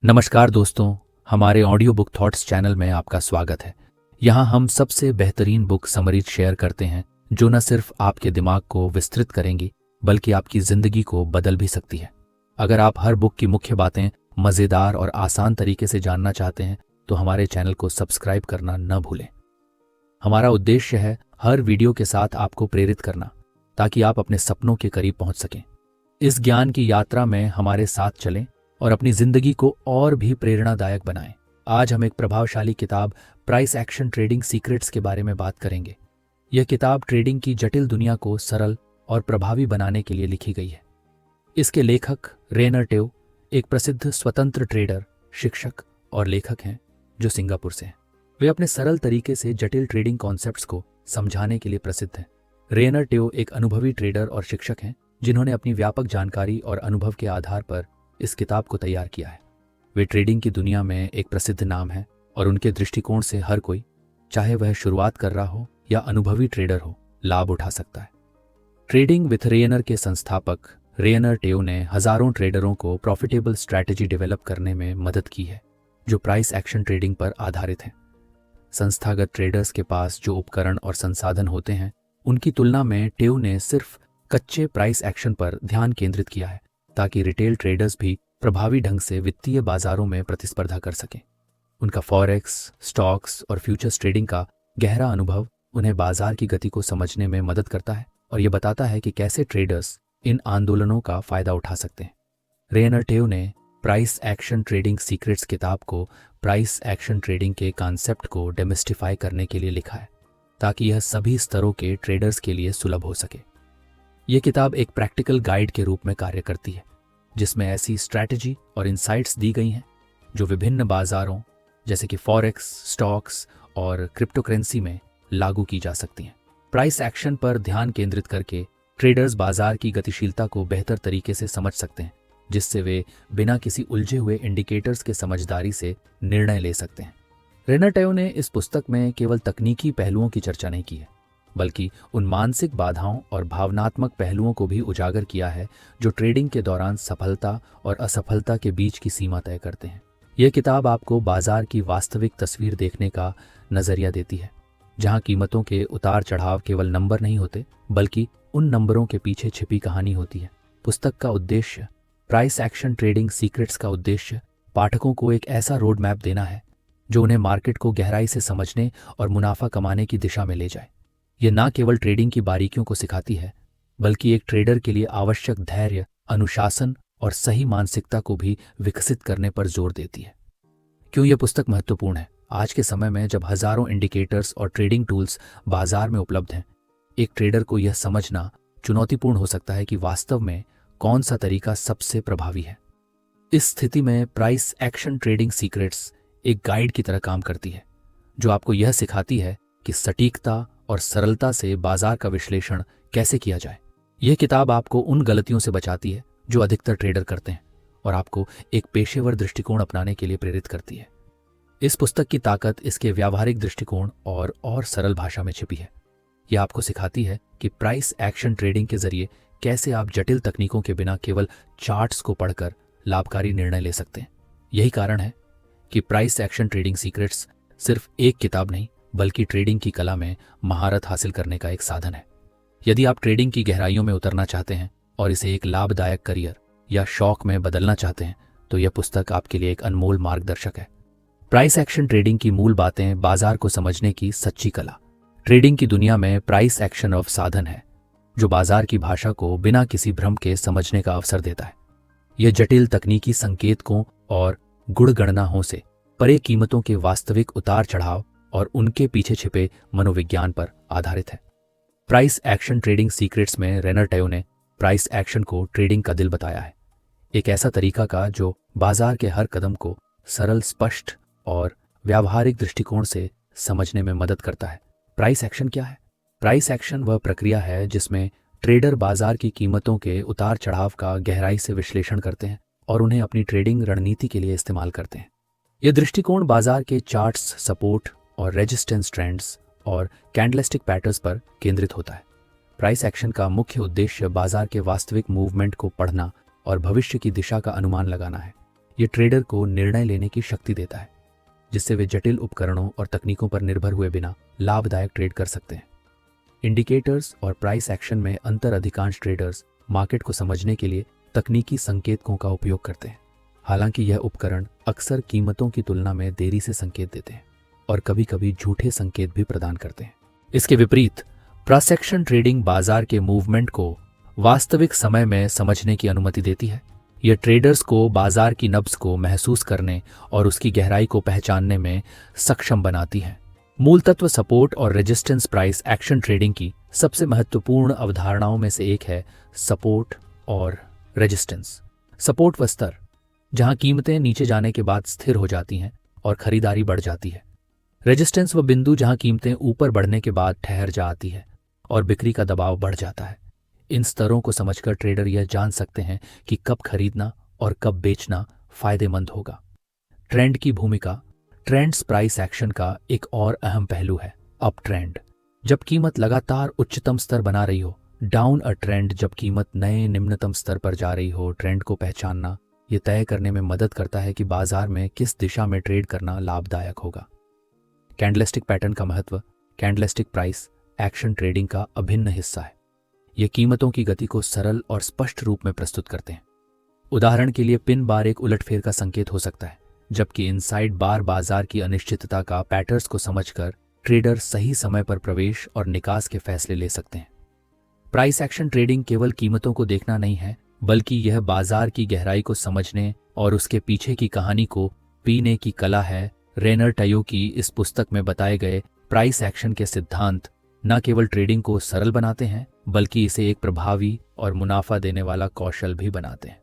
नमस्कार दोस्तों, हमारे ऑडियो बुक थॉट्स चैनल में आपका स्वागत है। यहाँ हम सबसे बेहतरीन बुक समरीज शेयर करते हैं जो न सिर्फ आपके दिमाग को विस्तृत करेंगी बल्कि आपकी ज़िंदगी को बदल भी सकती है। अगर आप हर बुक की मुख्य बातें मज़ेदार और आसान तरीके से जानना चाहते हैं तो हमारे चैनल को सब्सक्राइब करना न भूलें। हमारा उद्देश्य है हर वीडियो के साथ आपको प्रेरित करना ताकि आप अपने सपनों के करीब पहुँच सकें। इस ज्ञान की यात्रा में हमारे साथ चलें और अपनी जिंदगी को और भी प्रेरणादायक बनाएं। आज हम एक प्रभावशाली किताब प्राइस एक्शन ट्रेडिंग सीक्रेट्स के बारे में बात करेंगे। यह किताब ट्रेडिंग की जटिल दुनिया को सरल और प्रभावी बनाने के लिए लिखी गई है। इसके लेखक रेनर टेव एक प्रसिद्ध स्वतंत्र ट्रेडर, शिक्षक और लेखक हैं जो सिंगापुर से हैं। वे अपने सरल तरीके से जटिल ट्रेडिंग कॉन्सेप्ट्स को समझाने के लिए प्रसिद्ध हैं। रेनर टेव एक अनुभवी ट्रेडर और शिक्षक हैं जिन्होंने अपनी व्यापक जानकारी और अनुभव के आधार पर इस किताब को तैयार किया है। वे ट्रेडिंग की दुनिया में एक प्रसिद्ध नाम है और उनके दृष्टिकोण से हर कोई, चाहे वह शुरुआत कर रहा हो या अनुभवी ट्रेडर हो, लाभ उठा सकता है। ट्रेडिंग विथ रेनर के संस्थापक रेनर टेव ने हजारों ट्रेडरों को प्रॉफिटेबल स्ट्रैटेजी डेवलप करने में मदद की है जो प्राइस एक्शन ट्रेडिंग पर आधारित है। संस्थागत ट्रेडर्स के पास जो उपकरण और संसाधन होते हैं उनकी तुलना में टेव ने सिर्फ कच्चे प्राइस एक्शन पर ध्यान केंद्रित किया है ताकि रिटेल ट्रेडर्स भी प्रभावी ढंग से वित्तीय बाजारों में प्रतिस्पर्धा कर सकें। उनका फॉरेक्स, स्टॉक्स और फ्यूचर्स ट्रेडिंग का गहरा अनुभव उन्हें बाजार की गति को समझने में मदद करता है और ये बताता है कि कैसे ट्रेडर्स इन आंदोलनों का फायदा उठा सकते हैं। रेनर टेव ने प्राइस एक्शन ट्रेडिंग सीक्रेट्स किताब को प्राइस एक्शन ट्रेडिंग के कॉन्सेप्ट को डेमिस्टिफाई करने के लिए लिखा है ताकि यह सभी स्तरों के ट्रेडर्स के लिए सुलभ हो सके। यह किताब एक प्रैक्टिकल गाइड के रूप में कार्य करती है जिसमें ऐसी स्ट्रैटेजी और इनसाइट्स दी गई हैं जो विभिन्न बाजारों जैसे कि फॉरेक्स, स्टॉक्स और क्रिप्टोकरेंसी में लागू की जा सकती हैं। प्राइस एक्शन पर ध्यान केंद्रित करके ट्रेडर्स बाजार की गतिशीलता को बेहतर तरीके से समझ सकते हैं जिससे वे बिना किसी उलझे हुए इंडिकेटर्स के समझदारी से निर्णय ले सकते हैं। रेनर टेव ने इस पुस्तक में केवल तकनीकी पहलुओं की चर्चा नहीं की है बल्कि उन मानसिक बाधाओं और भावनात्मक पहलुओं को भी उजागर किया है जो ट्रेडिंग के दौरान सफलता और असफलता के बीच की सीमा तय करते हैं। यह किताब आपको बाजार की वास्तविक तस्वीर देखने का नजरिया देती है जहां कीमतों के उतार चढ़ाव केवल नंबर नहीं होते बल्कि उन नंबरों के पीछे छिपी कहानी होती है। पुस्तक का उद्देश्य, प्राइस एक्शन ट्रेडिंग सीक्रेट्स का उद्देश्य पाठकों को एक ऐसा रोड मैप देना है जो उन्हें मार्केट को गहराई से समझने और मुनाफा कमाने की दिशा में ले जाए। यह न केवल ट्रेडिंग की बारीकियों को सिखाती है बल्कि एक ट्रेडर के लिए आवश्यक धैर्य, अनुशासन और सही मानसिकता को भी विकसित करने पर जोर देती है। क्यों यह पुस्तक महत्वपूर्ण है? आज के समय में जब हजारों इंडिकेटर्स और ट्रेडिंग टूल्स बाजार में उपलब्ध हैं, एक ट्रेडर को यह समझना चुनौतीपूर्ण हो सकता है कि वास्तव में कौन सा तरीका सबसे प्रभावी है। इस स्थिति में प्राइस एक्शन ट्रेडिंग सीक्रेट्स एक गाइड की तरह काम करती है जो आपको यह सिखाती है कि सटीकता और सरलता से बाजार का विश्लेषण कैसे किया जाए। यह किताब आपको उन गलतियों से बचाती है जो अधिकतर ट्रेडर करते हैं और आपको एक पेशेवर दृष्टिकोण अपनाने के लिए प्रेरित करती है। इस पुस्तक की ताकत इसके व्यावहारिक दृष्टिकोण और सरल भाषा में छिपी है। यह आपको सिखाती है कि प्राइस एक्शन ट्रेडिंग के जरिए कैसे आप जटिल तकनीकों के बिना केवल चार्ट्स को पढ़कर लाभकारी निर्णय ले सकते हैं। यही कारण है कि प्राइस एक्शन ट्रेडिंग सीक्रेट्स सिर्फ एक किताब नहीं बल्कि ट्रेडिंग की कला में महारत हासिल करने का एक साधन है। यदि आप ट्रेडिंग की गहराइयों में उतरना चाहते हैं और इसे एक लाभदायक करियर या शौक में बदलना चाहते हैं तो यह पुस्तक आपके लिए एक अनमोल मार्गदर्शक है। प्राइस एक्शन ट्रेडिंग की मूल बातें, बाजार को समझने की सच्ची कला। ट्रेडिंग की दुनिया में प्राइस एक्शन ऑफ साधन है जो बाजार की भाषा को बिना किसी भ्रम के समझने का अवसर देता है। यह जटिल तकनीकी संकेतकों और गुणगणनाओं से परे कीमतों के वास्तविक उतार चढ़ाव और उनके पीछे छिपे मनोविज्ञान पर आधारित है। प्राइस एक्शन ट्रेडिंग सीक्रेट्स में रेनर टेव ने प्राइस एक्शन को ट्रेडिंग का दिल बताया है, एक ऐसा तरीका का जो बाजार के हर कदम को सरल, स्पष्ट और व्यावहारिक दृष्टिकोण से समझने में मदद करता है। प्राइस एक्शन क्या है? प्राइस एक्शन वह प्रक्रिया है जिसमें ट्रेडर बाजार की कीमतों के उतार चढ़ाव का गहराई से विश्लेषण करते हैं और उन्हें अपनी ट्रेडिंग रणनीति के लिए इस्तेमाल करते हैं। यह दृष्टिकोण बाजार के चार्ट्स, सपोर्ट और रेजिस्टेंस ट्रेंड्स और कैंडलस्टिक पैटर्न्स पर केंद्रित होता है। प्राइस एक्शन का मुख्य उद्देश्य बाजार के वास्तविक मूवमेंट को पढ़ना और भविष्य की दिशा का अनुमान लगाना है। ये ट्रेडर को निर्णय लेने की शक्ति देता है, जिससे वे जटिल उपकरणों और तकनीकों पर निर्भर हुए बिना लाभदायक ट्रेड कर सकते हैं। इंडिकेटर्स और प्राइस एक्शन में अंतर। अधिकांश ट्रेडर्स मार्केट को समझने के लिए तकनीकी संकेतकों का उपयोग करते हैं। हालांकि यह उपकरण अक्सर कीमतों की तुलना में देरी से संकेत देते हैं और कभी कभी झूठे संकेत भी प्रदान करते हैं। इसके विपरीत प्राइस एक्शन ट्रेडिंग बाजार के मूवमेंट को वास्तविक समय में समझने की अनुमति देती है। यह ट्रेडर्स को बाजार की नब्ज को महसूस करने और उसकी गहराई को पहचानने में सक्षम बनाती है। मूल तत्व सपोर्ट और रेजिस्टेंस। प्राइस एक्शन ट्रेडिंग की सबसे महत्वपूर्ण अवधारणाओं में से एक है सपोर्ट और रेजिस्टेंस। सपोर्ट वह स्तर जहां कीमतें नीचे जाने के बाद स्थिर हो जाती हैं और खरीदारी बढ़ जाती है। रेजिस्टेंस वह बिंदु जहां कीमतें ऊपर बढ़ने के बाद ठहर जाती है और बिक्री का दबाव बढ़ जाता है। इन स्तरों को समझकर ट्रेडर यह जान सकते हैं कि कब खरीदना और कब बेचना फायदेमंद होगा। ट्रेंड की भूमिका। ट्रेंड्स प्राइस एक्शन का एक और अहम पहलू है। अप ट्रेंड, जब कीमत लगातार उच्चतम स्तर बना रही हो। डाउन अ ट्रेंड, जब कीमत नए निम्नतम स्तर पर जा रही हो। ट्रेंड को पहचानना यह तय करने में मदद करता है कि बाजार में किस दिशा में ट्रेड करना लाभदायक होगा। कैंडलस्टिक पैटर्न का महत्व। कैंडलस्टिक प्राइस एक्शन ट्रेडिंग का अभिन्न हिस्सा है। ये कीमतों की गति को सरल और स्पष्ट रूप में प्रस्तुत करते हैं। उदाहरण के लिए पिन बार एक उलटफेर का संकेत हो सकता है, जबकि इनसाइड बार बाजार की अनिश्चितता का। पैटर्न्स को समझकर ट्रेडर सही समय पर प्रवेश और निकास के फैसले ले सकते हैं। प्राइस एक्शन ट्रेडिंग केवल कीमतों को देखना नहीं है, बल्कि यह बाजार की गहराई को समझने और उसके पीछे की कहानी को पीने की कला है। रेनर टयो की इस पुस्तक में बताए गए प्राइस एक्शन के सिद्धांत न केवल ट्रेडिंग को सरल बनाते हैं, बल्कि इसे एक प्रभावी और मुनाफा देने वाला कौशल भी बनाते हैं।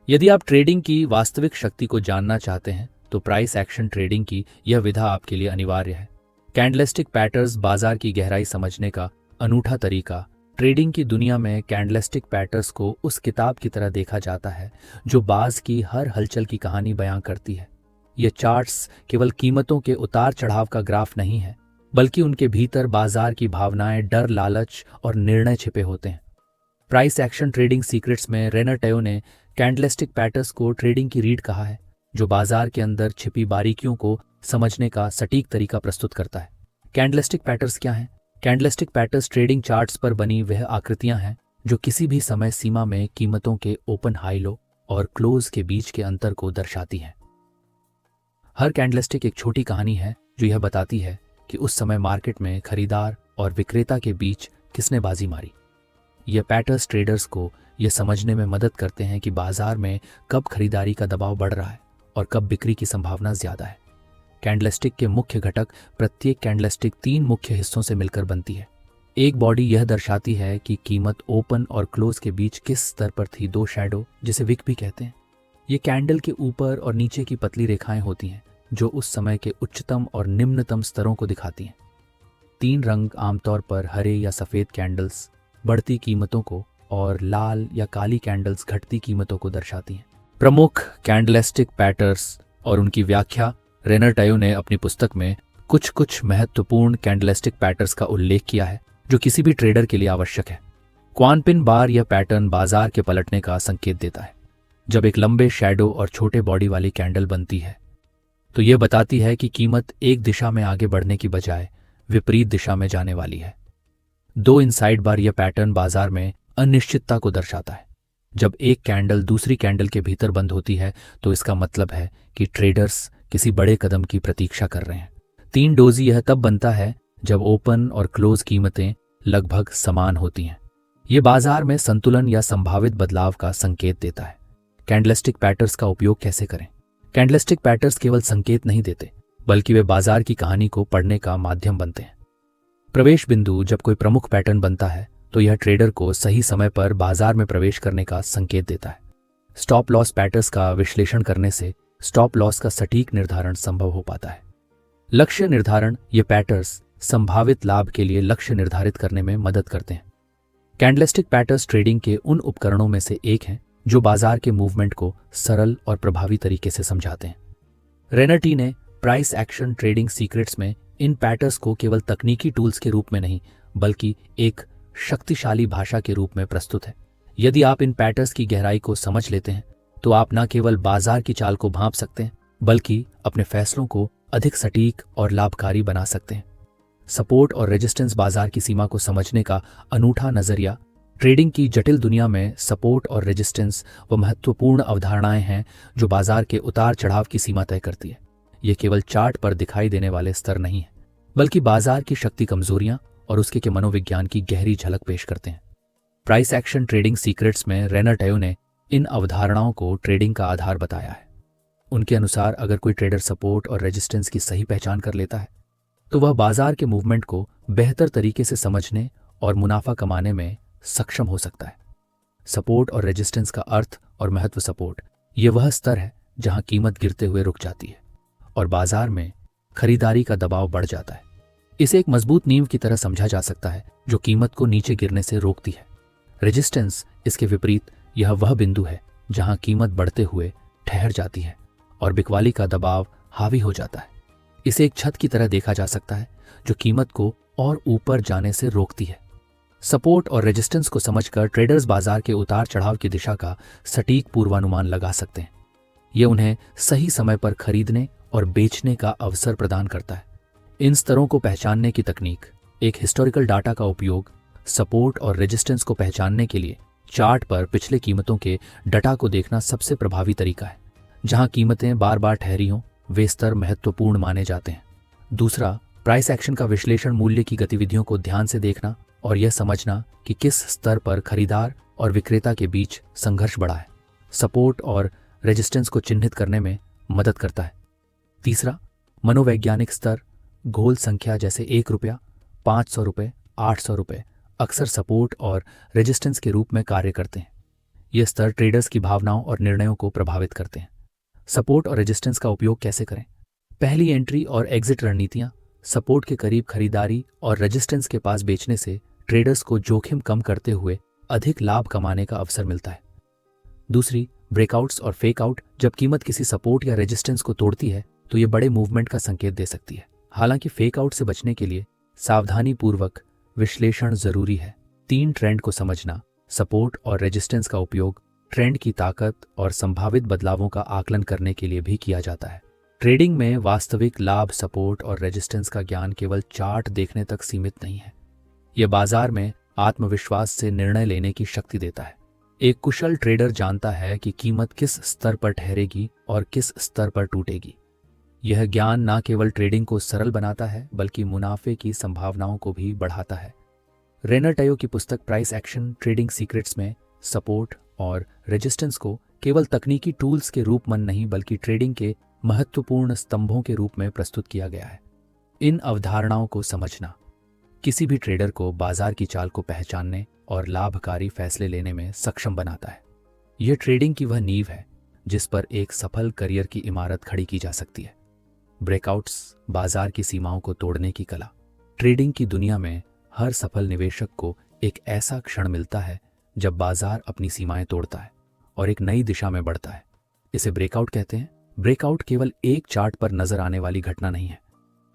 यदि आप ट्रेडिंग की वास्तविक शक्ति को जानना चाहते हैं, तो प्राइस एक्शन ट्रेडिंग की यह विधा आपके लिए अनिवार्य है। कैंडलस्टिक पैटर्न्स बाजार की गहराई समझने का अनूठा तरीका। ट्रेडिंग की दुनिया में कैंडलस्टिक पैटर्न्स को उस किताब की तरह देखा जाता है जो बाज की हर हलचल की कहानी बयां करती है। ये चार्ट्स केवल कीमतों के उतार चढ़ाव का ग्राफ नहीं है, बल्कि उनके भीतर बाजार की भावनाएं, डर, लालच और निर्णय छिपे होते हैं। प्राइस एक्शन ट्रेडिंग सीक्रेट्स में रेनर टयो ने कैंडलस्टिक पैटर्न्स को ट्रेडिंग की रीढ़ कहा है, जो बाजार के अंदर छिपी बारीकियों को समझने का सटीक तरीका प्रस्तुत करता है। कैंडलस्टिक पैटर्न्स क्या हैं? कैंडलस्टिक पैटर्न्स ट्रेडिंग चार्ट्स पर बनी वह आकृतियां हैं जो किसी भी समय सीमा में कीमतों के ओपन, हाई, लो और क्लोज के बीच के अंतर को दर्शाती हैं। हर कैंडलस्टिक एक छोटी कहानी है जो यह बताती है कि उस समय मार्केट में खरीदार और विक्रेता के बीच किसने बाजी मारी। यह पैटर्न्स ट्रेडर्स को यह समझने में मदद करते हैं कि बाजार में कब खरीदारी का दबाव बढ़ रहा है और कब बिक्री की संभावना ज्यादा है। कैंडलस्टिक के मुख्य घटक। प्रत्येक कैंडलस्टिक 3 मुख्य हिस्सों से मिलकर बनती है। एक बॉडी यह दर्शाती है कि कीमत ओपन और क्लोज के बीच किस स्तर पर थी। 2 शैडो, जिसे विक भी कहते हैं, ये कैंडल के ऊपर और नीचे की पतली रेखाएं होती हैं जो उस समय के उच्चतम और निम्नतम स्तरों को दिखाती हैं। 3 रंग, आमतौर पर हरे या सफेद कैंडल्स बढ़ती कीमतों को और लाल या काली कैंडल्स घटती कीमतों को दर्शाती हैं। प्रमुख कैंडलस्टिक पैटर्न्स और उनकी व्याख्या। रेनर टयो ने अपनी पुस्तक में कुछ महत्वपूर्ण कैंडलस्टिक पैटर्न्स का उल्लेख किया है जो किसी भी ट्रेडर के लिए आवश्यक है। क्वानपिन बार यह पैटर्न बाजार के पलटने का संकेत देता है। जब एक लंबे शैडो और छोटे बॉडी वाली कैंडल बनती है तो यह बताती है कि कीमत एक दिशा में आगे बढ़ने की बजाय विपरीत दिशा में जाने वाली है। 2 इनसाइड बार यह पैटर्न बाजार में अनिश्चितता को दर्शाता है। जब एक कैंडल दूसरी कैंडल के भीतर बंद होती है तो इसका मतलब है कि ट्रेडर्स किसी बड़े कदम की प्रतीक्षा कर रहे हैं। 3 डोजी यह तब बनता है जब ओपन और क्लोज कीमतें लगभग समान होती हैं। यह बाजार में संतुलन या संभावित बदलाव का संकेत देता है। कैंडलस्टिक पैटर्न्स का उपयोग कैसे करें? कैंडलस्टिक पैटर्न्स केवल संकेत नहीं देते, बल्कि वे बाजार की कहानी को पढ़ने का माध्यम बनते हैं। प्रवेश बिंदु। जब कोई प्रमुख पैटर्न बनता है तो यह ट्रेडर को सही समय पर बाजार में प्रवेश करने का संकेत देता है। Stop loss. पैटर्न्स का विश्लेषण करने से स्टॉप लॉस का सटीक निर्धारण संभव हो पाता है। लक्ष्य निर्धारण। ये पैटर्न्स संभावित लाभ के लिए लक्ष्य निर्धारित करने में मदद करते हैं। कैंडलस्टिक पैटर्न्स ट्रेडिंग के उन उपकरणों में से एक हैं जो बाजार के मूवमेंट को सरल और प्रभावी तरीके से समझाते हैं। रेनर टी ने प्राइस एक्शन ट्रेडिंग सीक्रेट्स में इन पैटर्न्स को केवल तकनीकी टूल्स के रूप में नहीं, बल्कि एक शक्तिशाली भाषा के रूप में प्रस्तुत है। यदि आप इन पैटर्न्स की गहराई को समझ लेते हैं तो आप न केवल बाजार की चाल को भांप सकते हैं बल्कि अपने फैसलों को अधिक सटीक और लाभकारी बना सकते हैं। सपोर्ट और रेजिस्टेंस बाजार की सीमा को समझने का अनूठा नजरिया। ट्रेडिंग की जटिल दुनिया में सपोर्ट और रेजिस्टेंस वो महत्वपूर्ण अवधारणाएं हैं जो बाजार के उतार चढ़ाव की सीमा तय करती है। ये केवल चार्ट पर दिखाई देने वाले स्तर नहीं है बल्कि बाजार की शक्ति, कमजोरियां और उसके के मनोविज्ञान की गहरी झलक पेश करते हैं। प्राइस एक्शन ट्रेडिंग सीक्रेट्स में रेनर टयो ने इन अवधारणाओं को ट्रेडिंग का आधार बताया है। उनके अनुसार अगर कोई ट्रेडर सपोर्ट और रेजिस्टेंस की सही पहचान कर लेता है तो वह बाजार के मूवमेंट को बेहतर तरीके से समझने और मुनाफा कमाने में सक्षम हो सकता है। सपोर्ट और रेजिस्टेंस का अर्थ और महत्व। सपोर्ट ये वह स्तर है जहां कीमत गिरते हुए रुक जाती है और बाजार में खरीदारी का दबाव बढ़ जाता है। इसे एक मजबूत नींव की तरह समझा जा सकता है जो कीमत को नीचे गिरने से रोकती है। रेजिस्टेंस इसके विपरीत यह वह बिंदु है जहां कीमत बढ़ते हुए ठहर जाती है और बिकवाली का दबाव हावी हो जाता है। इसे एक छत की तरह देखा जा सकता है जो कीमत को और ऊपर जाने से रोकती है। सपोर्ट और रेजिस्टेंस को समझकर ट्रेडर्स बाजार के उतार चढ़ाव की दिशा का सटीक पूर्वानुमान लगा सकते हैं। यह उन्हें सही समय पर खरीदने और बेचने का अवसर प्रदान करता है। इन स्तरों को पहचानने की तकनीक। एक हिस्टोरिकल डाटा का उपयोग सपोर्ट और रेजिस्टेंस को पहचानने के लिए चार्ट पर पिछले कीमतों के डाटा को देखना सबसे प्रभावी तरीका है। जहां कीमतें बार बार ठहरी हों वे स्तर महत्वपूर्ण माने जाते हैं। दूसरा, प्राइस एक्शन का विश्लेषण। मूल्य की गतिविधियों को ध्यान से देखना और यह समझना कि किस स्तर पर खरीदार और विक्रेता के बीच संघर्ष बढ़ा है, सपोर्ट और रेजिस्टेंस को चिन्हित करने में मदद करता है। तीसरा, मनोवैज्ञानिक स्तर। घोल संख्या जैसे 1 रुपया, 500 रुपये, 800 रुपये अक्सर सपोर्ट और रेजिस्टेंस के रूप में कार्य करते हैं। ये स्तर ट्रेडर्स की भावनाओं और निर्णयों को प्रभावित करते हैं। सपोर्ट और रेजिस्टेंस का उपयोग कैसे करें? पहली, एंट्री और एग्जिट रणनीतियां। सपोर्ट के करीब खरीदारी और रेजिस्टेंस के पास बेचने से ट्रेडर्स को जोखिम कम करते हुए अधिक लाभ कमाने का अवसर मिलता है। दूसरी, ब्रेकआउट्स और फेकआउट। जब कीमत किसी सपोर्ट या रेजिस्टेंस को तोड़ती है तो यह बड़े मूवमेंट का संकेत दे सकती है। हालांकि फेकआउट से बचने के लिए सावधानी पूर्वक विश्लेषण जरूरी है। 3, ट्रेंड को समझना। सपोर्ट और रेजिस्टेंस का उपयोग ट्रेंड की ताकत और संभावित बदलावों का आकलन करने के लिए भी किया जाता है। ट्रेडिंग में वास्तविक लाभ सपोर्ट और रेजिस्टेंस का ज्ञान केवल चार्ट देखने तक सीमित नहीं है। यह बाजार में आत्मविश्वास से निर्णय लेने की शक्ति देता है। एक कुशल ट्रेडर जानता है कि कीमत किस स्तर पर ठहरेगी और किस स्तर पर टूटेगी। यह ज्ञान न केवल ट्रेडिंग को सरल बनाता है बल्कि मुनाफे की संभावनाओं को भी बढ़ाता है। रेनर टयो की पुस्तक प्राइस एक्शन ट्रेडिंग सीक्रेट्स में सपोर्ट और रेजिस्टेंस को केवल तकनीकी टूल्स के रूप में नहीं बल्कि ट्रेडिंग के महत्वपूर्ण स्तंभों के रूप में प्रस्तुत किया गया है। इन अवधारणाओं को समझना किसी भी ट्रेडर को बाजार की चाल को पहचानने और लाभकारी फैसले लेने में सक्षम बनाता है। यह ट्रेडिंग की वह नींव है जिस पर एक सफल करियर की इमारत खड़ी की जा सकती है। ब्रेकआउट्स, बाजार की सीमाओं को तोड़ने की कला। ट्रेडिंग की दुनिया में हर सफल निवेशक को एक ऐसा क्षण मिलता है जब बाजार अपनी सीमाएं तोड़ता है और एक नई दिशा में बढ़ता है। इसे ब्रेकआउट कहते हैं। ब्रेकआउट केवल एक चार्ट पर नजर आने वाली घटना नहीं है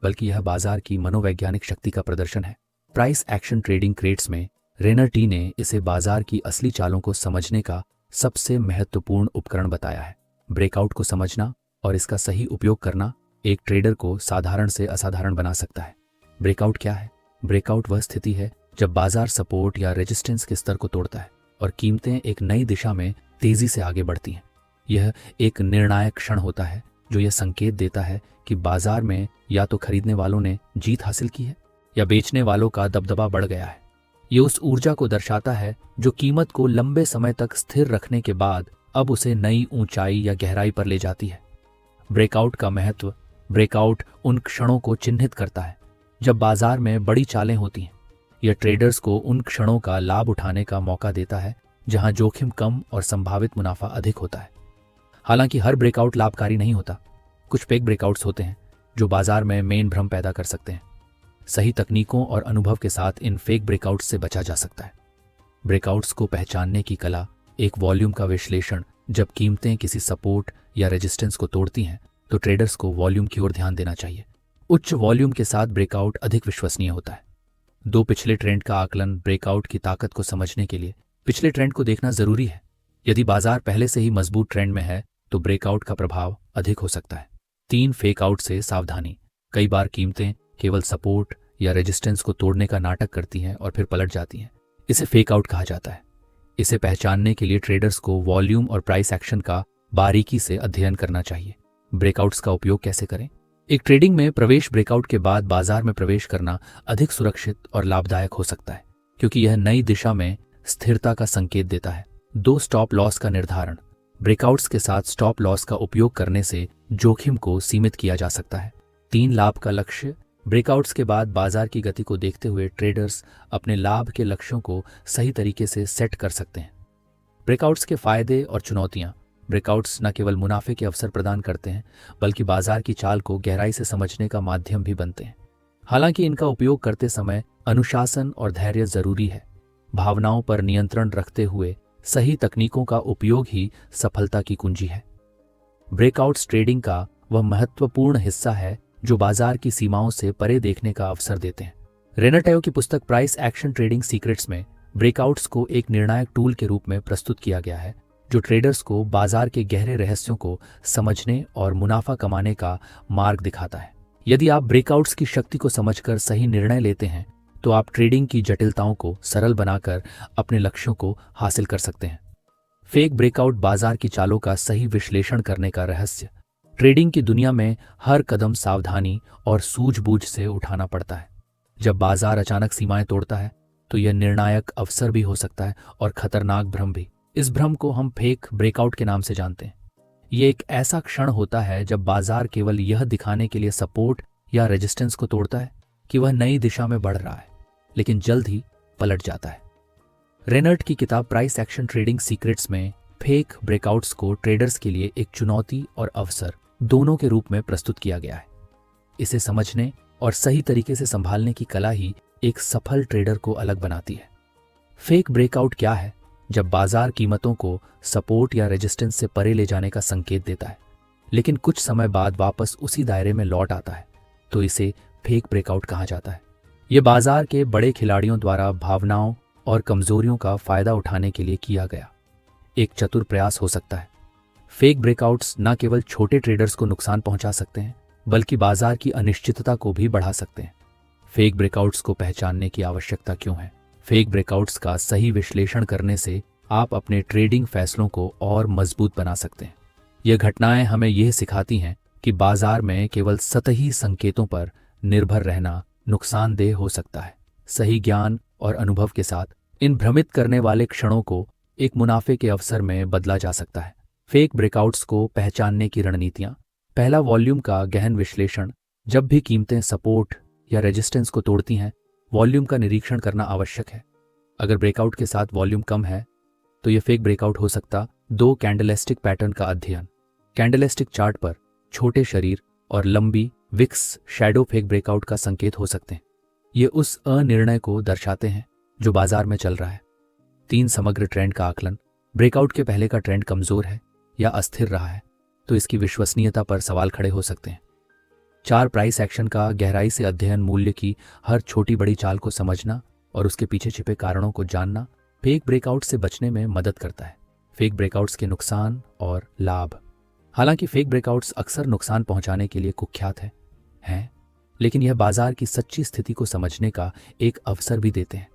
बल्कि यह बाजार की मनोवैज्ञानिक शक्ति का प्रदर्शन है। प्राइस एक्शन ट्रेडिंग क्रेट्स में रेनर टी ने इसे बाजार की असली चालों को समझने का सबसे महत्वपूर्ण उपकरण बताया है। ब्रेकआउट को समझना और इसका सही उपयोग करना एक ट्रेडर को साधारण से असाधारण बना सकता है। ब्रेकआउट क्या है? ब्रेकआउट वह स्थिति है जब बाजार सपोर्ट या रेजिस्टेंस के स्तर को तोड़ता है और कीमतें एक नई दिशा में तेजी से आगे बढ़ती हैं। यह एक निर्णायक क्षण होता है जो यह संकेत देता है कि बाजार में या तो खरीदने वालों ने जीत हासिल की है या बेचने वालों का दबदबा बढ़ गया है। यह उस ऊर्जा को दर्शाता है जो कीमत को लंबे समय तक स्थिर रखने के बाद अब उसे नई ऊंचाई या गहराई पर ले जाती है। ब्रेकआउट का महत्व। ब्रेकआउट उन क्षणों को चिन्हित करता है जब बाजार में बड़ी चालें होती हैं। यह ट्रेडर्स को उन क्षणों का लाभ उठाने का मौका देता है जहां जोखिम कम और संभावित मुनाफा अधिक होता है। हालांकि हर ब्रेकआउट लाभकारी नहीं होता। कुछ फेक ब्रेकआउट्स होते हैं जो बाजार में मेन भ्रम पैदा कर सकते हैं। सही तकनीकों और अनुभव के साथ इन फेक ब्रेकआउट्स से बचा जा सकता है। ब्रेकआउट्स को पहचानने की कला। एक वॉल्यूम का विश्लेषण। जब कीमतें किसी सपोर्ट या रेजिस्टेंस को तोड़ती हैं तो ट्रेडर्स को वॉल्यूम की ओर ध्यान देना चाहिए। उच्च वॉल्यूम के साथ ब्रेकआउट अधिक विश्वसनीय होता है। 2, पिछले ट्रेंड का आकलन। ब्रेकआउट की ताकत को समझने के लिए पिछले ट्रेंड को देखना जरूरी है। यदि बाजार पहले से ही मजबूत ट्रेंड में है तो ब्रेकआउट का प्रभाव अधिक हो सकता है। 3 फेक आउट से सावधानी। कई बार कीमतें केवल सपोर्ट या रेजिस्टेंस को तोड़ने का नाटक करती हैं और फिर पलट जाती हैं। इसे फेक आउट कहा जाता है। इसे पहचानने के लिए ट्रेडर्स को वॉल्यूम और प्राइस एक्शन का बारीकी से अध्ययन करना चाहिए। ब्रेकआउट्स का उपयोग कैसे करें? एक ट्रेडिंग में प्रवेश ब्रेकआउट के बाद बाजार में प्रवेश करना अधिक सुरक्षित और लाभदायक हो सकता है, क्योंकि यह नई दिशा में स्थिरता का संकेत देता है। 2 स्टॉप लॉस का निर्धारण। ब्रेकआउट्स के साथ स्टॉप लॉस का उपयोग करने से जोखिम को सीमित किया जा सकता है। 3 लाभ का लक्ष्य। ब्रेकआउट्स के बाद बाजार की गति को देखते हुए ट्रेडर्स अपने लाभ के लक्ष्यों को सही तरीके से सेट कर सकते हैं। ब्रेकआउट्स के फायदे और चुनौतियां। ब्रेकआउट्स न केवल मुनाफे के अवसर प्रदान करते हैं, बल्कि बाजार की चाल को गहराई से समझने का माध्यम भी बनते हैं। हालांकि इनका उपयोग करते समय अनुशासन और धैर्य जरूरी है। भावनाओं पर नियंत्रण रखते हुए सही तकनीकों का उपयोग ही सफलता की कुंजी है। ब्रेकआउट्स ट्रेडिंग का वह महत्वपूर्ण हिस्सा है जो बाजार की सीमाओं से परे देखने का अवसर देते हैं। रेनाटेओ की पुस्तक प्राइस एक्शन ट्रेडिंग सीक्रेट्स में ब्रेकआउट्स को एक निर्णायक टूल के रूप में प्रस्तुत किया गया है, जो ट्रेडर्स को बाजार के गहरे रहस्यों को समझने और मुनाफा कमाने का मार्ग दिखाता है। यदि आप ब्रेकआउट्स की शक्ति को समझकर सही निर्णय लेते हैं तो आप ट्रेडिंग की जटिलताओं को सरल बनाकर अपने लक्ष्यों को हासिल कर सकते हैं। फेक ब्रेकआउट बाजार की चालों का सही विश्लेषण करने का रहस्य। ट्रेडिंग की दुनिया में हर कदम सावधानी और सूझबूझ से उठाना पड़ता है। जब बाजार अचानक सीमाएं तोड़ता है तो यह निर्णायक अवसर भी हो सकता है और खतरनाक भ्रम भी। इस भ्रम को हम फेक ब्रेकआउट के नाम से जानते हैं। ये एक ऐसा क्षण होता है जब बाजार केवल यह दिखाने के लिए सपोर्ट या रेजिस्टेंस को तोड़ता है कि वह नई दिशा में बढ़ रहा है, लेकिन जल्द ही पलट जाता है। रेनर्ट की किताब प्राइस एक्शन ट्रेडिंग सीक्रेट्स में फेक ब्रेकआउट्स को ट्रेडर्स के लिए एक चुनौती और अवसर दोनों के रूप में प्रस्तुत किया गया है। इसे समझने और सही तरीके से संभालने की कला ही एक सफल ट्रेडर को अलग बनाती है। फेक ब्रेकआउट क्या है? जब बाजार कीमतों को सपोर्ट या रेजिस्टेंस से परे ले जाने का संकेत देता है, लेकिन कुछ समय बाद वापस उसी दायरे में लौट आता है, तो इसे फेक ब्रेकआउट कहा जाता है। यह बाजार के बड़े खिलाड़ियों द्वारा भावनाओं और कमजोरियों का फायदा उठाने के लिए किया गया एक चतुर प्रयास हो सकता है। फेक ब्रेकआउट्स न केवल छोटे ट्रेडर्स को नुकसान पहुंचा सकते हैं, बल्कि बाजार की अनिश्चितता को भी बढ़ा सकते हैं। फेक ब्रेकआउट्स को पहचानने की आवश्यकता क्यों है? फेक ब्रेकआउट्स का सही विश्लेषण करने से आप अपने ट्रेडिंग फैसलों को और मजबूत बना सकते हैं। यह घटनाएं हमें यह सिखाती हैं कि बाजार में केवल सतही संकेतों पर निर्भर रहना नुकसानदेह हो सकता है। सही ज्ञान और अनुभव के साथ इन भ्रमित करने वाले क्षणों को एक मुनाफे के अवसर में बदला जा सकता है। फेक ब्रेकआउट्स को पहचानने की रणनीतियां। पहला, वॉल्यूम का गहन विश्लेषण। जब भी कीमतें सपोर्ट या रेजिस्टेंस को तोड़ती हैं, वॉल्यूम का निरीक्षण करना आवश्यक है। अगर ब्रेकआउट के साथ वॉल्यूम कम है तो यह फेक ब्रेकआउट हो सकता। 2, कैंडलस्टिक पैटर्न का अध्ययन। कैंडलस्टिक चार्ट पर छोटे शरीर और लंबी विक्स शैडो फेक ब्रेकआउट का संकेत हो सकते हैं। ये उस अनिर्णय को दर्शाते हैं जो बाजार में चल रहा है। 3, समग्र ट्रेंड का आकलन। ब्रेकआउट के पहले का ट्रेंड कमजोर है या अस्थिर रहा है तो इसकी विश्वसनीयता पर सवाल खड़े हो सकते हैं। 4, प्राइस एक्शन का गहराई से अध्ययन। मूल्य की हर छोटी बड़ी चाल को समझना और उसके पीछे छिपे कारणों को जानना फेक ब्रेकआउट से बचने में मदद करता है। फेक ब्रेकआउट्स के नुकसान और लाभ। हालांकि फेक ब्रेकआउट्स अक्सर नुकसान पहुंचाने के लिए कुख्यात हैं, लेकिन यह बाजार की सच्ची स्थिति को समझने का एक अवसर भी देते हैं।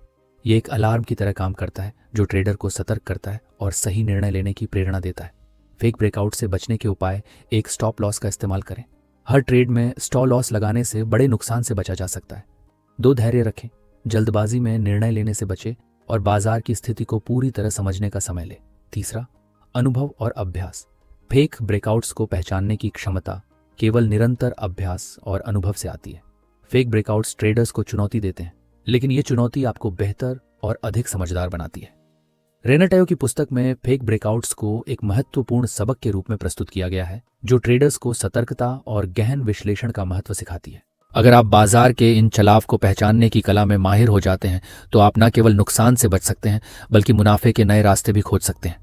यह एक अलार्म की तरह काम करता है जो ट्रेडर को सतर्क करता है और सही निर्णय लेने की प्रेरणा देता है। फेक ब्रेकआउट से बचने के उपाय। एक, स्टॉप लॉस का इस्तेमाल करें। हर ट्रेड में स्टॉप लॉस लगाने से बड़े नुकसान से बचा जा सकता है। 2, धैर्य रखें। जल्दबाजी में निर्णय लेने से बचें और बाजार की स्थिति को पूरी तरह समझने का समय लें। 3, अनुभव और अभ्यास। फेक ब्रेकआउट्स को पहचानने की क्षमता केवल निरंतर अभ्यास और अनुभव से आती है। फेक ब्रेकआउट्स ट्रेडर्स को चुनौती देते हैं, लेकिन यह चुनौती आपको बेहतर और अधिक समझदार बनाती है। रेनाटेओ की पुस्तक में फेक ब्रेकआउट्स को एक महत्वपूर्ण सबक के रूप में प्रस्तुत किया गया है जो ट्रेडर्स को सतर्कता और गहन विश्लेषण का महत्व सिखाती है। अगर आप बाजार के इन चलाव को पहचानने की कला में माहिर हो जाते हैं तो आप न केवल नुकसान से बच सकते हैं बल्कि मुनाफे के नए रास्ते भी खोज सकते हैं।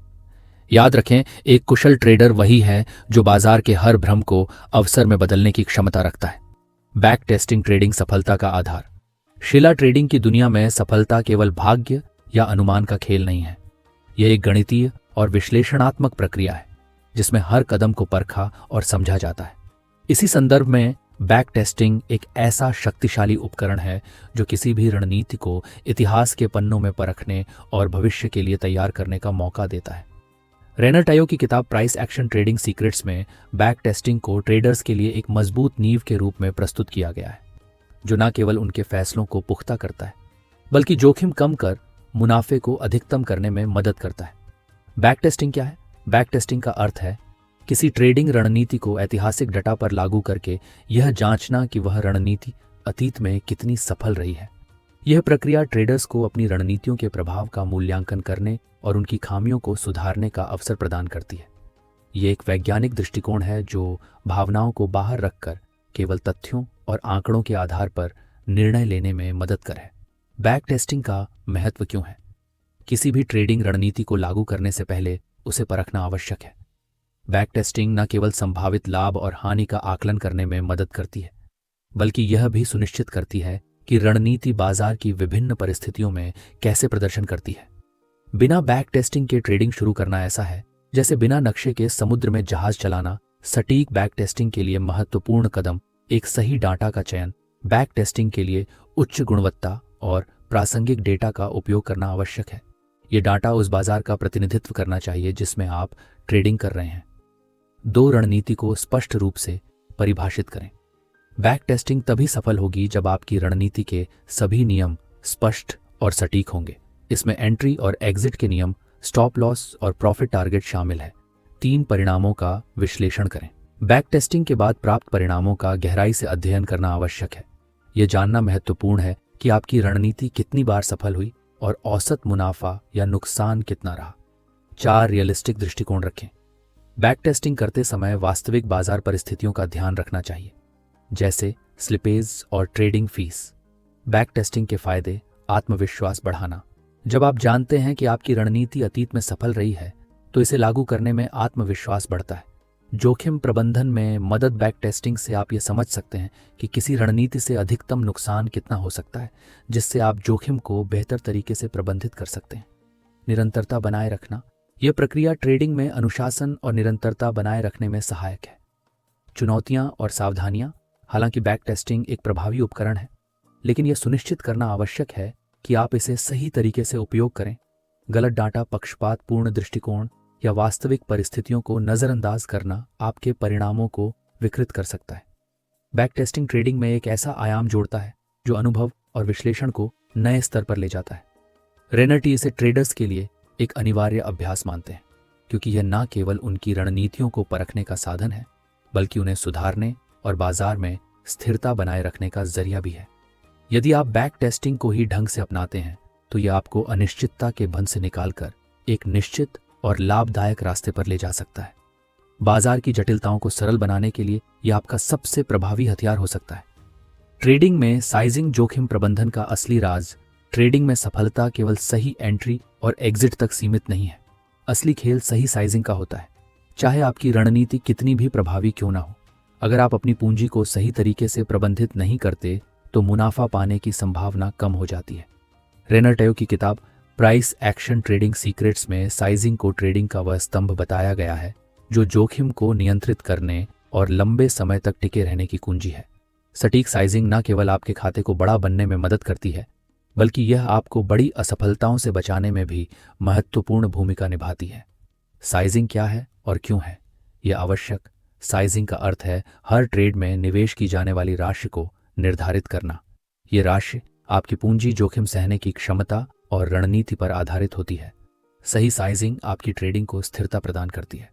याद रखें, एक कुशल ट्रेडर वही है जो बाजार के हर भ्रम को अवसर में बदलने की क्षमता रखता है। बैक टेस्टिंग ट्रेडिंग सफलता का आधार। शिला ट्रेडिंग की दुनिया में सफलता केवल भाग्य या अनुमान का खेल नहीं है। यह एक गणितीय और विश्लेषणात्मक प्रक्रिया है जिसमें हर कदम को परखा और समझा जाता है। इसी संदर्भ में बैक टेस्टिंग एक ऐसा शक्तिशाली उपकरण है जो किसी भी रणनीति को इतिहास के पन्नों में परखने और भविष्य के लिए तैयार करने का मौका देता है। रेनर टायो की किताब प्राइस एक्शन ट्रेडिंग सीक्रेट्स में बैक टेस्टिंग को ट्रेडर्स के लिए एक मजबूत नींव के रूप में प्रस्तुत किया गया है, जो न केवल उनके फैसलों को पुख्ता करता है बल्कि जोखिम कम कर मुनाफे को अधिकतम करने में मदद करता है। बैक टेस्टिंग क्या है? बैक टेस्टिंग का अर्थ है किसी ट्रेडिंग रणनीति को ऐतिहासिक डाटा पर लागू करके यह जांचना कि वह रणनीति अतीत में कितनी सफल रही है। यह प्रक्रिया ट्रेडर्स को अपनी रणनीतियों के प्रभाव का मूल्यांकन करने और उनकी खामियों को सुधारने का अवसर प्रदान करती है। ये एक वैज्ञानिक दृष्टिकोण है जो भावनाओं को बाहर रखकर केवल तथ्यों और आंकड़ों के आधार पर निर्णय लेने में मदद करे। बैक टेस्टिंग का महत्व क्यों है? किसी भी ट्रेडिंग रणनीति को लागू करने से पहले उसे परखना आवश्यक है। बैक टेस्टिंग न केवल संभावित लाभ और हानि का आकलन करने में मदद करती है, बल्कि यह भी सुनिश्चित करती है कि रणनीति बाजार की विभिन्न परिस्थितियों में कैसे प्रदर्शन करती है। बिना बैक टेस्टिंग के ट्रेडिंग शुरू करना ऐसा है जैसे बिना नक्शे के समुद्र में जहाज चलाना। सटीक बैक टेस्टिंग के लिए महत्वपूर्ण कदम एक सही डाटा का चयन, बैक टेस्टिंग के लिए उच्च गुणवत्ता और प्रासंगिक डेटा का उपयोग करना आवश्यक है। ये डाटा उस बाजार का प्रतिनिधित्व करना चाहिए जिसमें आप ट्रेडिंग कर रहे हैं। दो रणनीति को स्पष्ट रूप से परिभाषित करें। बैक टेस्टिंग तभी सफल होगी जब आपकी रणनीति के सभी नियम स्पष्ट और सटीक होंगे। इसमें एंट्री और एग्जिट के नियम, स्टॉप लॉस और प्रॉफिट टारगेट शामिल है। 3 परिणामों का विश्लेषण करें। बैक टेस्टिंग के बाद प्राप्त परिणामों का गहराई से अध्ययन करना आवश्यक है। यह जानना महत्वपूर्ण है कि आपकी रणनीति कितनी बार सफल हुई और औसत मुनाफा या नुकसान कितना रहा। 4 रियलिस्टिक दृष्टिकोण रखें। बैक टेस्टिंग करते समय वास्तविक बाजार परिस्थितियों का ध्यान रखना चाहिए, जैसे स्लिपेज और ट्रेडिंग फीस। बैक टेस्टिंग के फायदे: आत्मविश्वास बढ़ाना। जब आप जानते हैं कि आपकी रणनीति अतीत में सफल रही है तो इसे लागू करने में आत्मविश्वास बढ़ता है। जोखिम प्रबंधन में मदद: बैक टेस्टिंग से आप ये समझ सकते हैं कि किसी रणनीति से अधिकतम नुकसान कितना हो सकता है, जिससे आप जोखिम को बेहतर तरीके से प्रबंधित कर सकते हैं। निरंतरता बनाए रखना। यह प्रक्रिया ट्रेडिंग में अनुशासन और निरंतरता बनाए रखने में सहायक है। चुनौतियां और सावधानियां। हालांकि बैक टेस्टिंग एक प्रभावी उपकरण है, लेकिन यह सुनिश्चित करना आवश्यक है कि आप इसे सही तरीके से उपयोग करें। गलत डाटा, पक्षपातपूर्ण दृष्टिकोण या वास्तविक परिस्थितियों को नजरअंदाज करना आपके परिणामों को विकृत कर सकता है। बैक टेस्टिंग ट्रेडिंग में एक ऐसा आयाम जोड़ता है जो अनुभव और विश्लेषण को नए स्तर पर ले जाता है। रेनर्टी इसे ट्रेडर्स के लिए एक अनिवार्य अभ्यास मानते हैं, क्योंकि यह न केवल उनकी रणनीतियों को परखने का साधन है, बल्कि उन्हें सुधारने और बाजार में स्थिरता बनाए रखने का जरिया भी है। यदि आप बैक टेस्टिंग को ही ढंग से अपनाते हैं तो यह आपको अनिश्चितता के बंध से निकालकर एक निश्चित और लाभदायक रास्ते पर ले जा सकता है। बाजार की जटिलताओं को सरल बनाने के लिए यह आपका सबसे प्रभावी हथियार हो सकता है। ट्रेडिंग में साइजिंग जोखिम प्रबंधन का असली राज। ट्रेडिंग में सफलता केवल सही एंट्री और एग्जिट तक सीमित नहीं है। असली खेल सही साइजिंग का होता है, चाहे आपकी रणनीति कितनी भी प्रभावी क्यों ना हो। अगर आप अपनी पूंजी को सही तरीके से प्रबंधित नहीं करते तो मुनाफा पाने की संभावना कम हो जाती है। रेनर टायो की किताब प्राइस एक्शन ट्रेडिंग सीक्रेट्स में साइजिंग को ट्रेडिंग का वह स्तंभ बताया गया है जो जोखिम को नियंत्रित करने और लंबे समय तक टिके रहने की कुंजी है। सटीक साइजिंग न केवल आपके खाते को बड़ा बनने में मदद करती है, बल्कि यह आपको बड़ी असफलताओं से बचाने में भी महत्वपूर्ण भूमिका निभाती है। साइजिंग क्या है और क्यों है यह आवश्यक? साइजिंग का अर्थ है हर ट्रेड में निवेश की जाने वाली राशि को निर्धारित करना। ये राशि आपकी पूंजी जोखिम सहने की क्षमता और रणनीति पर आधारित होती है। सही साइजिंग आपकी ट्रेडिंग को स्थिरता प्रदान करती है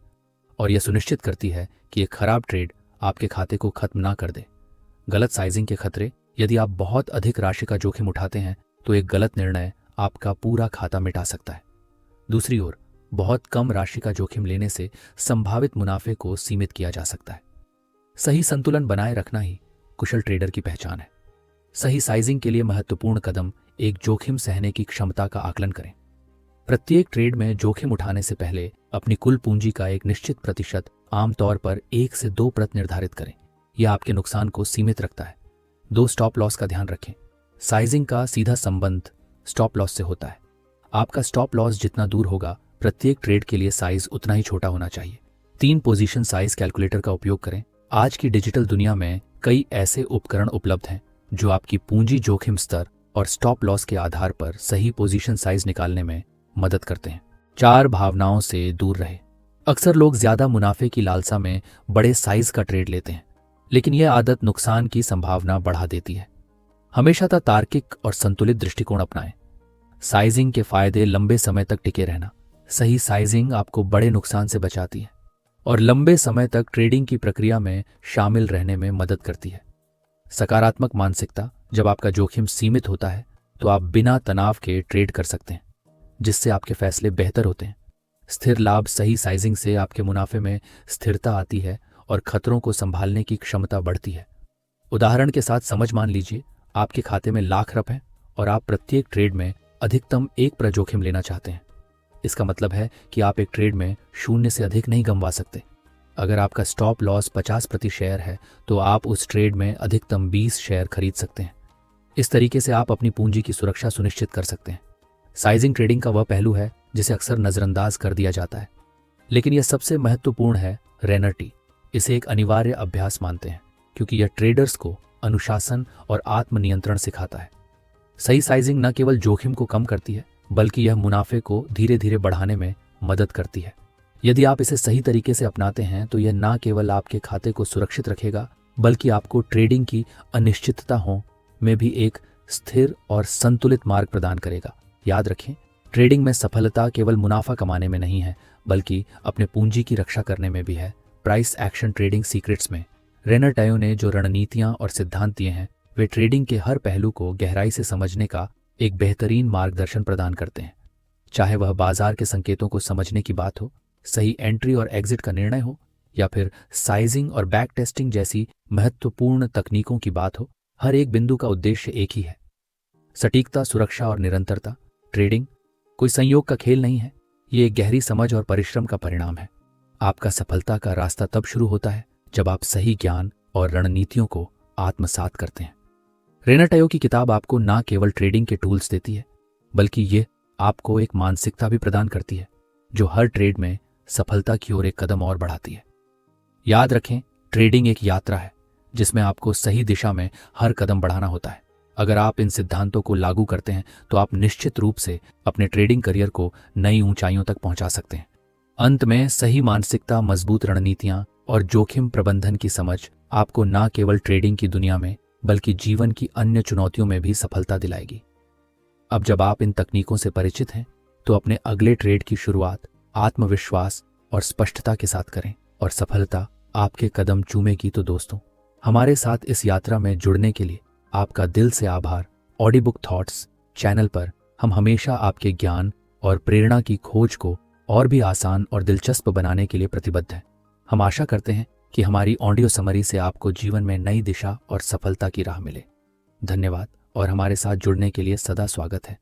और यह सुनिश्चित करती है कि एक खराब ट्रेड आपके खाते को खत्म ना कर दे। गलत साइजिंग के खतरे: यदि आप बहुत अधिक राशि का जोखिम उठाते हैं तो एक गलत निर्णय आपका पूरा खाता मिटा सकता है। दूसरी ओर, बहुत कम राशि का जोखिम लेने से संभावित मुनाफे को सीमित किया जा सकता है। सही संतुलन बनाए रखना ही कुशल ट्रेडर की पहचान है। सही साइजिंग के लिए महत्वपूर्ण कदम: एक जोखिम सहने की क्षमता का आकलन करें। प्रत्येक ट्रेड में जोखिम उठाने से पहले अपनी कुल पूंजी का एक निश्चित प्रतिशत, आमतौर पर 1 से 2% निर्धारित करें। यह आपके नुकसान को सीमित रखता है। 2 स्टॉप लॉस का ध्यान रखें। साइजिंग का सीधा संबंध स्टॉप लॉस से होता है। आपका स्टॉप लॉस जितना दूर होगा प्रत्येक ट्रेड के लिए साइज उतना ही छोटा होना चाहिए। 3 पोजीशन साइज कैलकुलेटर का उपयोग करें। आज की डिजिटल दुनिया में कई ऐसे उपकरण उपलब्ध हैं जो आपकी पूंजी जोखिम स्तर और स्टॉप लॉस के आधार पर सही पोजीशन साइज निकालने में मदद करते हैं। 4 भावनाओं से दूर रहे। अक्सर लोग ज्यादा मुनाफे की लालसा में बड़े साइज का ट्रेड लेते हैं, लेकिन यह आदत नुकसान की संभावना बढ़ा देती है। हमेशा तार्किक और संतुलित दृष्टिकोण अपनाएं। साइजिंग के फायदे: लंबे समय तक टिके रहना। सही साइजिंग आपको बड़े नुकसान से बचाती है और लंबे समय तक ट्रेडिंग की प्रक्रिया में शामिल रहने में मदद करती है। सकारात्मक मानसिकता: जब आपका जोखिम सीमित होता है तो आप बिना तनाव के ट्रेड कर सकते हैं, जिससे आपके फैसले बेहतर होते हैं। स्थिर लाभ: सही साइजिंग से आपके मुनाफे में स्थिरता आती है और खतरों को संभालने की क्षमता बढ़ती है। उदाहरण के साथ समझ मान लीजिए आपके खाते में लाख रुपए हैं और आप प्रत्येक ट्रेड में अधिकतम 1% जोखिम लेना चाहते हैं। इसका मतलब है कि आप एक ट्रेड में 0 से अधिक नहीं गंवा सकते। अगर आपका स्टॉप लॉस 50 प्रति शेयर है तो आप उस ट्रेड में अधिकतम 20 शेयर खरीद सकते हैं। इस तरीके से आप अपनी पूंजी की सुरक्षा सुनिश्चित कर सकते हैं। साइजिंग ट्रेडिंग का वह पहलू है जिसे अक्सर नजरअंदाज कर दिया जाता है, लेकिन यह सबसे महत्वपूर्ण है। रेनर्टी इसे एक अनिवार्य अभ्यास मानते हैं क्योंकि यह ट्रेडर्स को अनुशासन और आत्मनियंत्रण सिखाता है। सही साइजिंग न केवल जोखिम को कम करती है, बल्कि यह मुनाफे को धीरे धीरे बढ़ाने में मदद करती है। यदि आप इसे सही तरीके से अपनाते हैं तो यह न केवल आपके खाते को सुरक्षित रखेगा, बल्कि आपको ट्रेडिंग की अनिश्चितता में भी एक स्थिर और संतुलित मार्ग प्रदान करेगा। याद रखें, ट्रेडिंग में सफलता केवल मुनाफा कमाने में नहीं है, बल्कि अपने पूंजी की रक्षा करने में भी है। प्राइस एक्शन ट्रेडिंग सीक्रेट्स में रेनर टायो ने जो रणनीतियां और सिद्धांत दिए हैं, वे ट्रेडिंग के हर पहलू को गहराई से समझने का एक बेहतरीन मार्गदर्शन प्रदान करते हैं। चाहे वह बाजार के संकेतों को समझने की बात हो, सही एंट्री और एग्जिट का निर्णय हो, या फिर साइजिंग और बैक टेस्टिंग जैसी महत्वपूर्ण तकनीकों की बात हो, हर एक बिंदु का उद्देश्य एक ही है: सटीकता, सुरक्षा और निरंतरता। ट्रेडिंग कोई संयोग का खेल नहीं है, ये एक गहरी समझ और परिश्रम का परिणाम है। आपका सफलता का रास्ता तब शुरू होता है जब आप सही ज्ञान और रणनीतियों को आत्मसात करते हैं। रेनर टायो की किताब आपको न केवल ट्रेडिंग के टूल्स देती है, बल्कि ये आपको एक मानसिकता भी प्रदान करती है जो हर ट्रेड में सफलता की ओर एक कदम और बढ़ाती है। याद रखें, ट्रेडिंग एक यात्रा है जिसमें आपको सही दिशा में हर कदम बढ़ाना होता है। अगर आप इन सिद्धांतों को लागू करते हैं तो आप निश्चित रूप से अपने ट्रेडिंग करियर को नई ऊंचाइयों तक पहुंचा सकते हैं। अंत में, सही मानसिकता, मजबूत रणनीतियां और जोखिम प्रबंधन की समझ आपको न केवल ट्रेडिंग की दुनिया में बल्कि जीवन की अन्य चुनौतियों में भी सफलता दिलाएगी। अब जब आप इन तकनीकों से परिचित हैं तो अपने अगले ट्रेड की शुरुआत आत्मविश्वास और स्पष्टता के साथ करें और सफलता आपके कदम चूमेगी। तो दोस्तों, हमारे साथ इस यात्रा में जुड़ने के लिए आपका दिल से आभार। ऑडियो बुक थॉट्स चैनल पर हम हमेशा आपके ज्ञान और प्रेरणा की खोज को और भी आसान और दिलचस्प बनाने के लिए प्रतिबद्ध हैं। हम आशा करते हैं कि हमारी ऑडियो समरी से आपको जीवन में नई दिशा और सफलता की राह मिले। धन्यवाद और हमारे साथ जुड़ने के लिए सदा स्वागत है।